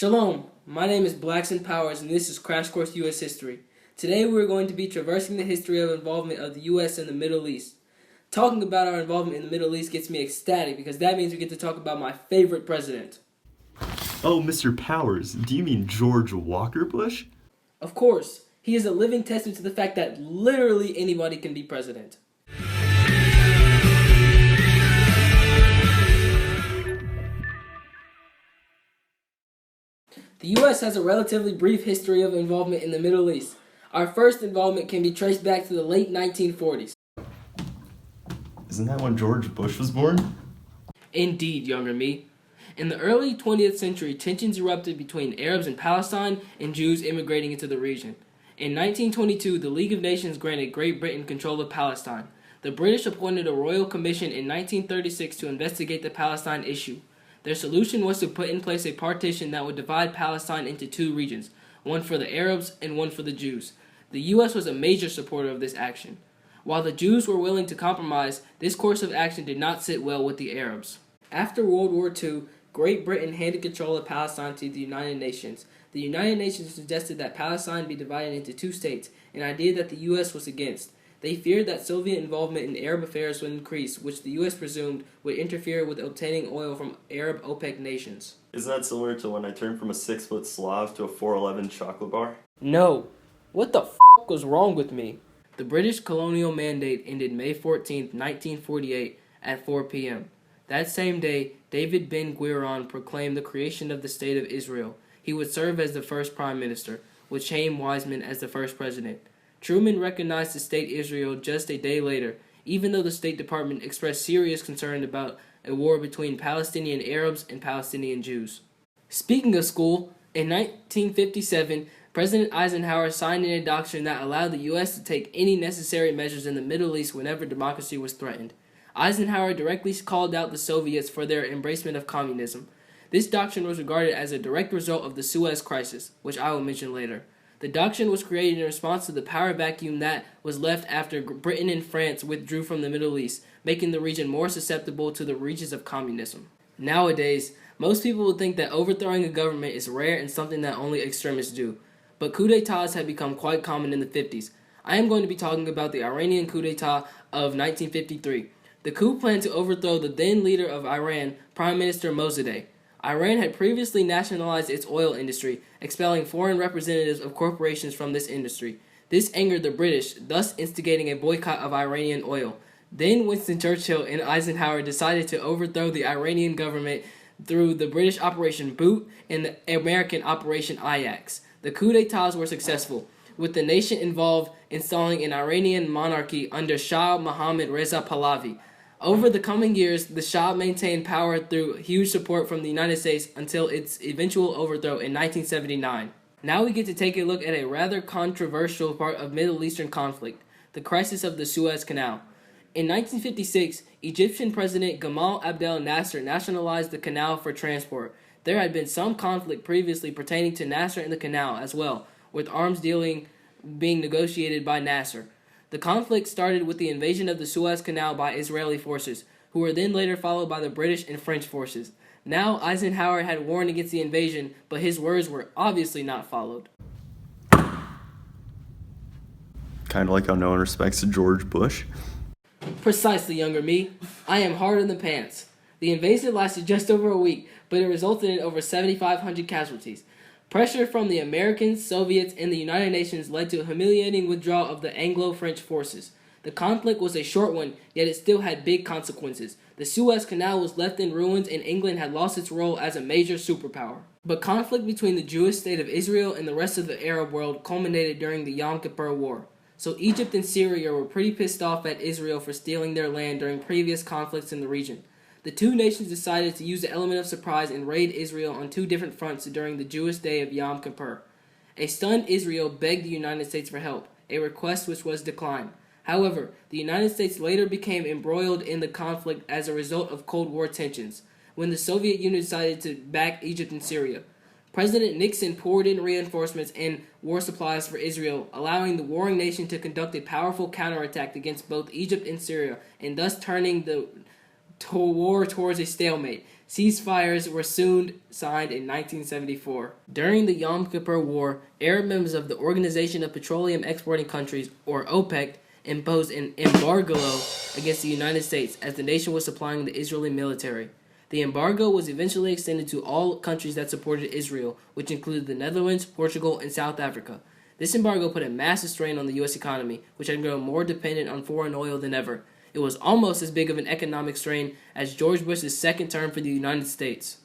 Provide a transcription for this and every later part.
Shalom, my name is Blackson Powers and this is Crash Course U.S. History. Today we're going to be traversing the history of involvement of the U.S. in the Middle East. Talking about our involvement in the Middle East gets me ecstatic because that means we get to talk about my favorite president. Oh, Mr. Powers, do you mean George Walker Bush? Of course, he is a living testament to the fact that literally anybody can be president. The U.S. has a relatively brief history of involvement in the Middle East. Our first involvement can be traced back to the late 1940s. Isn't that when George Bush was born? Indeed, younger me. In the early 20th century, tensions erupted between Arabs in Palestine and Jews immigrating into the region. In 1922, the League of Nations granted Great Britain control of Palestine. The British appointed a royal commission in 1936 to investigate the Palestine issue. Their solution was to put in place a partition that would divide Palestine into two regions, one for the Arabs and one for the Jews. The U.S. was a major supporter of this action. While the Jews were willing to compromise, this course of action did not sit well with the Arabs. After World War II, Great Britain handed control of Palestine to the United Nations. The United Nations suggested that Palestine be divided into two states, an idea that the U.S. was against. They feared that Soviet involvement in Arab affairs would increase, which the U.S. presumed would interfere with obtaining oil from Arab OPEC nations. Isn't that similar to when I turned from a 6-foot Slav to a 4'11" chocolate bar? No. What the f*** was wrong with me? The British colonial mandate ended May 14, 1948 at 4 p.m. That same day, David Ben-Gurion proclaimed the creation of the State of Israel. He would serve as the first prime minister, with Chaim Weizmann as the first president. Truman recognized the state Israel just a day later, even though the State Department expressed serious concern about a war between Palestinian Arabs and Palestinian Jews. Speaking of school, in 1957, President Eisenhower signed a doctrine that allowed the U.S. to take any necessary measures in the Middle East whenever democracy was threatened. Eisenhower directly called out the Soviets for their embracement of communism. This doctrine was regarded as a direct result of the Suez Crisis, which I will mention later. The doctrine was created in response to the power vacuum that was left after Britain and France withdrew from the Middle East, making the region more susceptible to the reaches of communism. Nowadays, most people would think that overthrowing a government is rare and something that only extremists do. But coup d'etats have become quite common in the 50s. I am going to be talking about the Iranian coup d'etat of 1953. The coup planned to overthrow the then leader of Iran, Prime Minister Mossadegh. Iran had previously nationalized its oil industry, expelling foreign representatives of corporations from this industry. This angered the British, thus instigating a boycott of Iranian oil. Then Winston Churchill and Eisenhower decided to overthrow the Iranian government through the British Operation Boot and the American Operation Ajax. The coup d'etats were successful, with the nation involved installing an Iranian monarchy under Shah Mohammad Reza Pahlavi. Over the coming years, the Shah maintained power through huge support from the United States until its eventual overthrow in 1979. Now we get to take a look at a rather controversial part of Middle Eastern conflict, the crisis of the Suez Canal. In 1956, Egyptian President Gamal Abdel Nasser nationalized the canal for transport. There had been some conflict previously pertaining to Nasser and the canal as well, with arms dealing being negotiated by Nasser. The conflict started with the invasion of the Suez Canal by Israeli forces, who were then later followed by the British and French forces. Now, Eisenhower had warned against the invasion, but his words were obviously not followed. Kind of like how no one respects George Bush. Precisely, younger me. I am hard in the pants. The invasion lasted just over a week, but it resulted in over 7,500 casualties. Pressure from the Americans, Soviets, and the United Nations led to a humiliating withdrawal of the Anglo-French forces. The conflict was a short one, yet it still had big consequences. The Suez Canal was left in ruins and England had lost its role as a major superpower. But conflict between the Jewish state of Israel and the rest of the Arab world culminated during the Yom Kippur War. So Egypt and Syria were pretty pissed off at Israel for stealing their land during previous conflicts in the region. The two nations decided to use the element of surprise and raid Israel on two different fronts during the Jewish day of Yom Kippur. A stunned Israel begged the United States for help, a request which was declined. However, the United States later became embroiled in the conflict as a result of Cold War tensions, when the Soviet Union decided to back Egypt and Syria. President Nixon poured in reinforcements and war supplies for Israel, allowing the warring nation to conduct a powerful counterattack against both Egypt and Syria, and thus turning the war towards a stalemate. Ceasefires were soon signed in 1974. During the Yom Kippur War, Arab members of the Organization of Petroleum Exporting Countries, or OPEC, imposed an embargo against the United States as the nation was supplying the Israeli military. The embargo was eventually extended to all countries that supported Israel, which included the Netherlands, Portugal, and South Africa. This embargo put a massive strain on the U.S. economy, which had grown more dependent on foreign oil than ever. It was almost as big of an economic strain as George Bush's second term for the United States.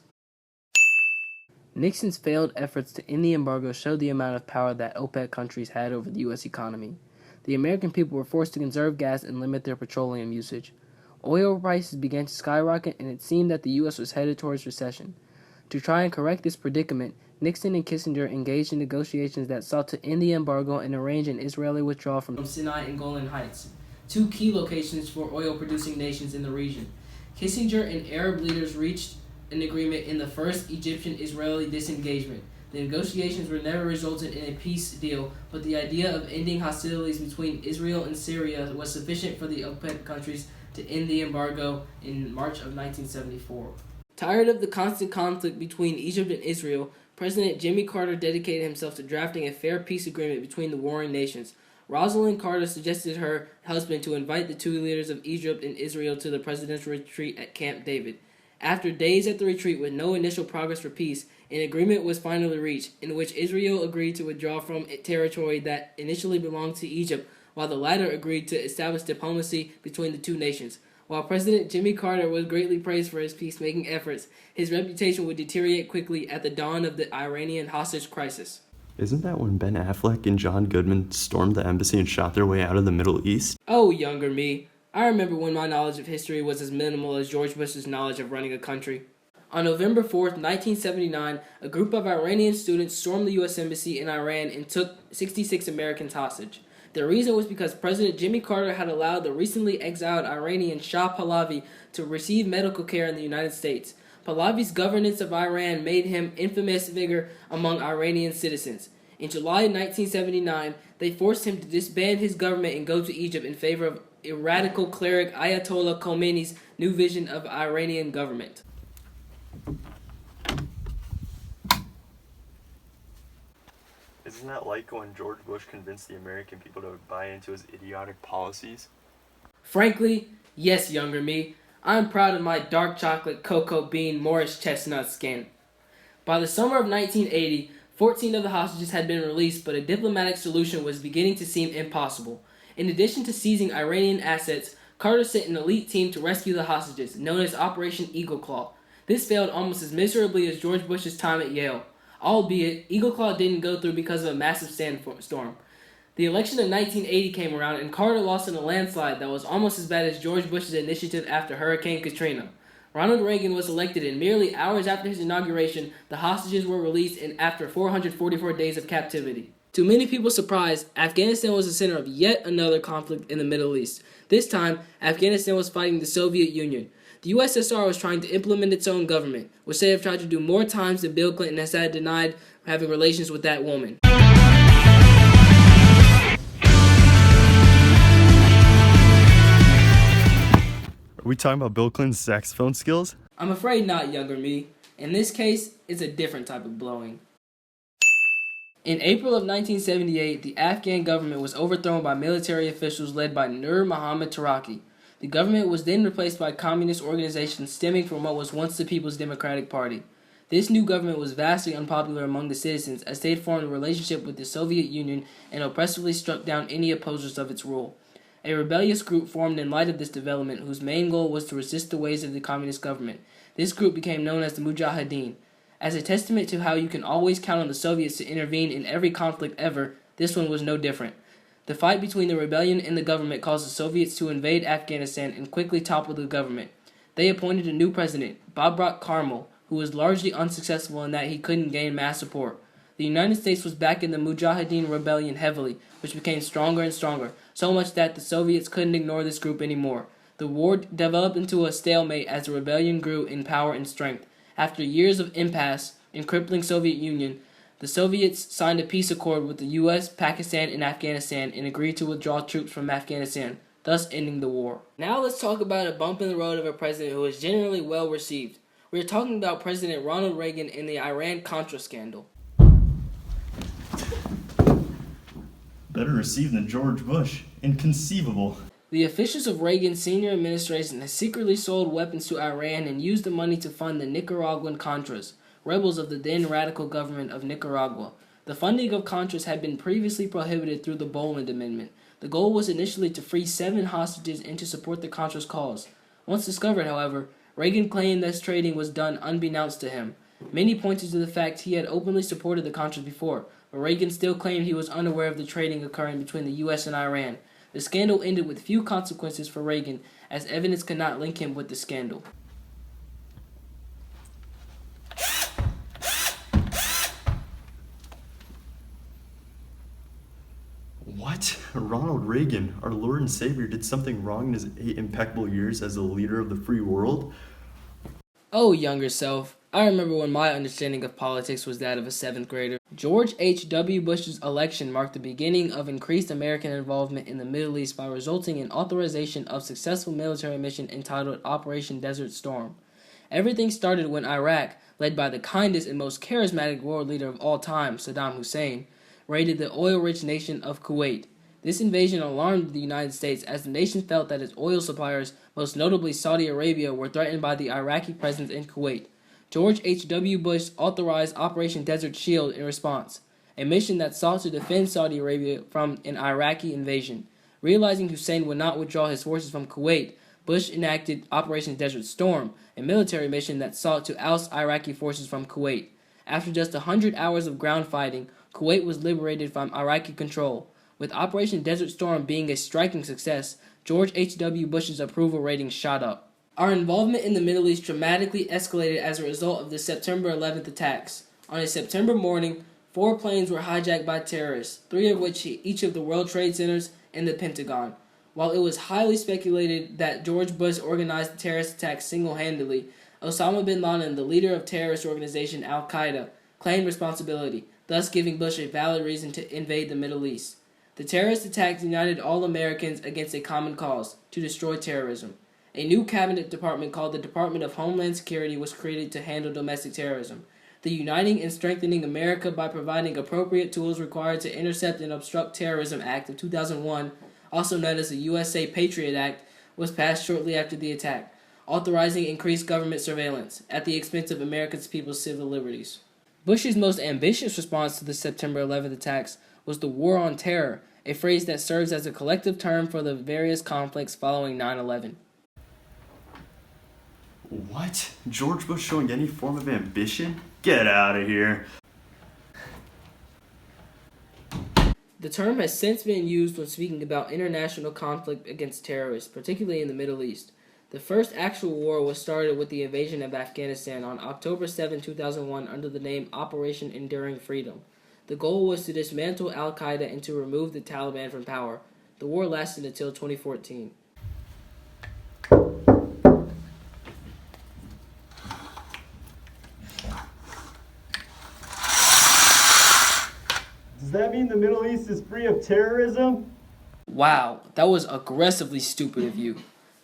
Nixon's failed efforts to end the embargo showed the amount of power that OPEC countries had over the U.S. economy. The American people were forced to conserve gas and limit their petroleum usage. Oil prices began to skyrocket, and it seemed that the U.S. was headed towards recession. To try and correct this predicament, Nixon and Kissinger engaged in negotiations that sought to end the embargo and arrange an Israeli withdrawal from Sinai and Golan Heights, two key locations for oil-producing nations in the region. Kissinger and Arab leaders reached an agreement in the first Egyptian-Israeli disengagement. The negotiations were never resulted in a peace deal, but the idea of ending hostilities between Israel and Syria was sufficient for the OPEC countries to end the embargo in March of 1974. Tired of the constant conflict between Egypt and Israel, President Jimmy Carter dedicated himself to drafting a fair peace agreement between the warring nations. Rosalind Carter suggested her husband to invite the two leaders of Egypt and Israel to the presidential retreat at Camp David. After days at the retreat with no initial progress for peace, an agreement was finally reached, in which Israel agreed to withdraw from territory that initially belonged to Egypt, while the latter agreed to establish diplomacy between the two nations. While President Jimmy Carter was greatly praised for his peacemaking efforts, his reputation would deteriorate quickly at the dawn of the Iranian hostage crisis. Isn't that when Ben Affleck and John Goodman stormed the embassy and shot their way out of the Middle East? Oh, younger me. I remember when my knowledge of history was as minimal as George Bush's knowledge of running a country. On November 4th, 1979, a group of Iranian students stormed the U.S. Embassy in Iran and took 66 Americans hostage. The reason was because President Jimmy Carter had allowed the recently exiled Iranian Shah Pahlavi to receive medical care in the United States. Pahlavi's governance of Iran made him infamous figure among Iranian citizens. In July 1979, they forced him to disband his government and go to Egypt in favor of radical cleric Ayatollah Khomeini's new vision of Iranian government. Isn't that like when George Bush convinced the American people to buy into his idiotic policies? Frankly, yes, younger me. I'm proud of my dark chocolate cocoa bean Morris chestnut skin. By the summer of 1980, 14 of the hostages had been released, but a diplomatic solution was beginning to seem impossible. In addition to seizing Iranian assets, Carter sent an elite team to rescue the hostages, known as Operation Eagle Claw. This failed almost as miserably as George Bush's time at Yale. Albeit, Eagle Claw didn't go through because of a massive sandstorm. The election of 1980 came around, and Carter lost in a landslide that was almost as bad as George Bush's initiative after Hurricane Katrina. Ronald Reagan was elected, and merely hours after his inauguration, the hostages were released after 444 days of captivity. To many people's surprise, Afghanistan was the center of yet another conflict in the Middle East. This time, Afghanistan was fighting the Soviet Union. The USSR was trying to implement its own government, which they have tried to do more times than Bill Clinton has had denied having relations with that woman. Are we talking about Bill Clinton's saxophone skills? I'm afraid not, younger me. In this case, it's a different type of blowing. In April of 1978, the Afghan government was overthrown by military officials led by Nur Muhammad Taraki. The government was then replaced by communist organizations stemming from what was once the People's Democratic Party. This new government was vastly unpopular among the citizens as they had formed a relationship with the Soviet Union and oppressively struck down any opposers of its rule. A rebellious group formed in light of this development whose main goal was to resist the ways of the communist government. This group became known as the Mujahideen. As a testament to how you can always count on the Soviets to intervene in every conflict ever, this one was no different. The fight between the rebellion and the government caused the Soviets to invade Afghanistan and quickly topple the government. They appointed a new president, Babrak Karmal, who was largely unsuccessful in that he couldn't gain mass support. The United States was backing the Mujahideen rebellion heavily, which became stronger and stronger, so much that the Soviets couldn't ignore this group anymore. The war developed into a stalemate as the rebellion grew in power and strength. After years of impasse and crippling Soviet Union, the Soviets signed a peace accord with the U.S., Pakistan, and Afghanistan and agreed to withdraw troops from Afghanistan, thus ending the war. Now let's talk about a bump in the road of a president who was generally well received. We're talking about President Ronald Reagan and the Iran-Contra scandal. Better received than George Bush. Inconceivable. The officials of Reagan's senior administration had secretly sold weapons to Iran and used the money to fund the Nicaraguan Contras, rebels of the then radical government of Nicaragua. The funding of Contras had been previously prohibited through the Boland Amendment. The goal was initially to free 7 hostages and to support the Contras' cause. Once discovered, however, Reagan claimed this trading was done unbeknownst to him. Many pointed to the fact he had openly supported the Contras before, but Reagan still claimed he was unaware of the trading occurring between the U.S. and Iran. The scandal ended with few consequences for Reagan, as evidence could not link him with the scandal. What? Ronald Reagan, our Lord and Savior, did something wrong in his 8 impeccable years as the leader of the free world? Oh, younger self, I remember when my understanding of politics was that of a 7th grader. George H.W. Bush's election marked the beginning of increased American involvement in the Middle East by resulting in authorization of successful military mission entitled Operation Desert Storm. Everything started when Iraq, led by the kindest and most charismatic world leader of all time, Saddam Hussein, raided the oil-rich nation of Kuwait. This invasion alarmed the United States as the nation felt that its oil suppliers, most notably Saudi Arabia, were threatened by the Iraqi presence in Kuwait. George H.W. Bush authorized Operation Desert Shield in response, a mission that sought to defend Saudi Arabia from an Iraqi invasion. Realizing Hussein would not withdraw his forces from Kuwait, Bush enacted Operation Desert Storm, a military mission that sought to oust Iraqi forces from Kuwait. After just 100 hours of ground fighting, Kuwait was liberated from Iraqi control. With Operation Desert Storm being a striking success, George H.W. Bush's approval rating shot up. Our involvement in the Middle East dramatically escalated as a result of the September 11th attacks. On a September morning, 4 planes were hijacked by terrorists, 3 of which hit each of the World Trade Centers and the Pentagon. While it was highly speculated that George Bush organized the terrorist attack single-handedly, Osama bin Laden, the leader of terrorist organization Al-Qaeda, claimed responsibility, thus giving Bush a valid reason to invade the Middle East. The terrorist attack united all Americans against a common cause, to destroy terrorism. A new cabinet department called the Department of Homeland Security was created to handle domestic terrorism. The Uniting and Strengthening America by Providing Appropriate Tools Required to Intercept and Obstruct Terrorism Act of 2001, also known as the USA Patriot Act, was passed shortly after the attack, authorizing increased government surveillance at the expense of American people's civil liberties. Bush's most ambitious response to the September 11th attacks was the War on Terror, a phrase that serves as a collective term for the various conflicts following 9/11. What? George Bush showing any form of ambition? Get out of here. The term has since been used when speaking about international conflict against terrorists, particularly in the Middle East. The first actual war was started with the invasion of Afghanistan on October 7, 2001 under the name Operation Enduring Freedom. The goal was to dismantle Al-Qaeda and to remove the Taliban from power. The war lasted until 2014. Does that mean the Middle East is free of terrorism? Wow, that was aggressively stupid of you.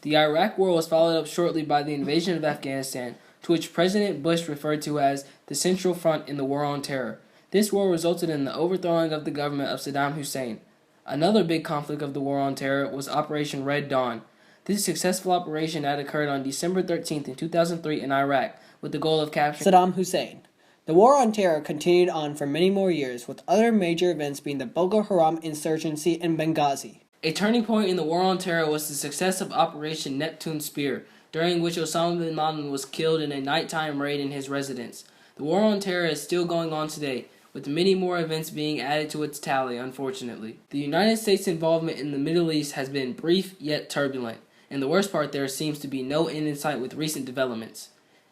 The Iraq War was followed up shortly by the invasion of Afghanistan, to which President Bush referred to as the Central Front in the War on Terror. This war resulted in the overthrowing of the government of Saddam Hussein. Another big conflict of the War on Terror was Operation Red Dawn. This successful operation had occurred on December 13th in 2003 in Iraq, with the goal of capturing Saddam Hussein. The War on Terror continued on for many more years, with other major events being the Boko Haram insurgency in Benghazi. A turning point in the War on Terror was the success of Operation Neptune Spear, during which Osama bin Laden was killed in a nighttime raid in his residence. The War on Terror is still going on today, with many more events being added to its tally, unfortunately. The United States' involvement in the Middle East has been brief yet turbulent, and the worst part, there seems to be no end in sight with recent developments.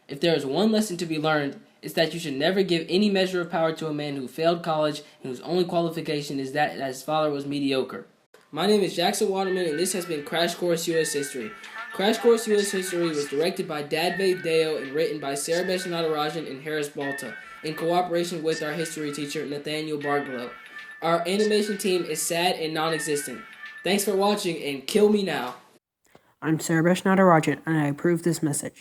If there is one lesson to be learned, it's that you should never give any measure of power to a man who failed college and whose only qualification is that his father was mediocre. My name is Jackson Waterman, and this has been Crash Course U.S. History. Crash Course U.S. History was directed by Dadvaith Deo and written by Sarabhesh Natarajan and Harris Balta, in cooperation with our history teacher, Nathaniel Barglow. Our animation team is sad and non-existent. Thanks for watching, and kill me now. I'm Sarabhesh Natarajan, and I approve this message.